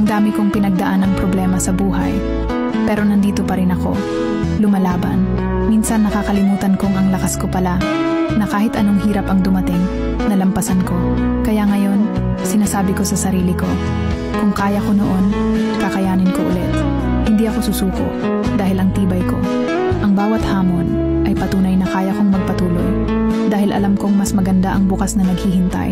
dami kong pinagdaan ng problema sa buhay, pero nandito pa rin ako, lumalaban. Minsan nakakalimutan kong ang lakas ko pala, na kahit anong hirap ang dumating, nalampasan ko. Kaya ngayon, sinasabi ko sa sarili ko, kung kaya ko noon, kakayanin ko ulit. Hindi ako susuko dahil ang tibay ko. Ang bawat hamon ay patunay na kaya kong magpatuloy dahil alam kong mas maganda ang bukas na naghihintay.